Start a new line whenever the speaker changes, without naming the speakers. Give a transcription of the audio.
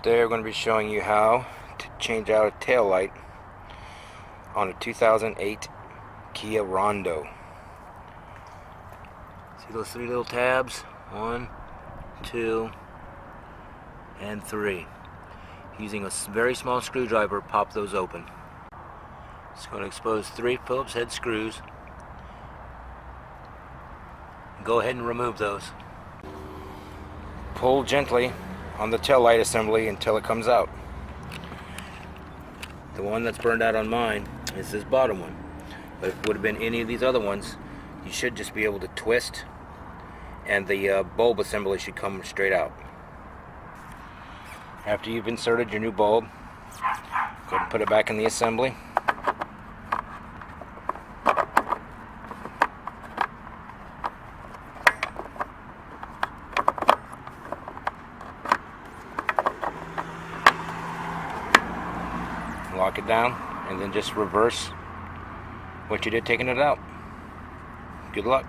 Today we're going to be showing you how to change out a tail light on a 2008 Kia Rondo. See those three little tabs? 1, 2, and 3. Using a very small screwdriver, pop those open. It's going to expose 3 Phillips head screws. Go ahead and remove those. Pull gently on the tail light assembly until it comes out. The one that's burned out on mine is this bottom one, but if it would have been any of these other ones, you should just be able to twist and the bulb assembly should come straight out. After you've inserted your new bulb, go ahead and put it back in the assembly. Lock it down, and then just reverse what you did taking it out. Good luck.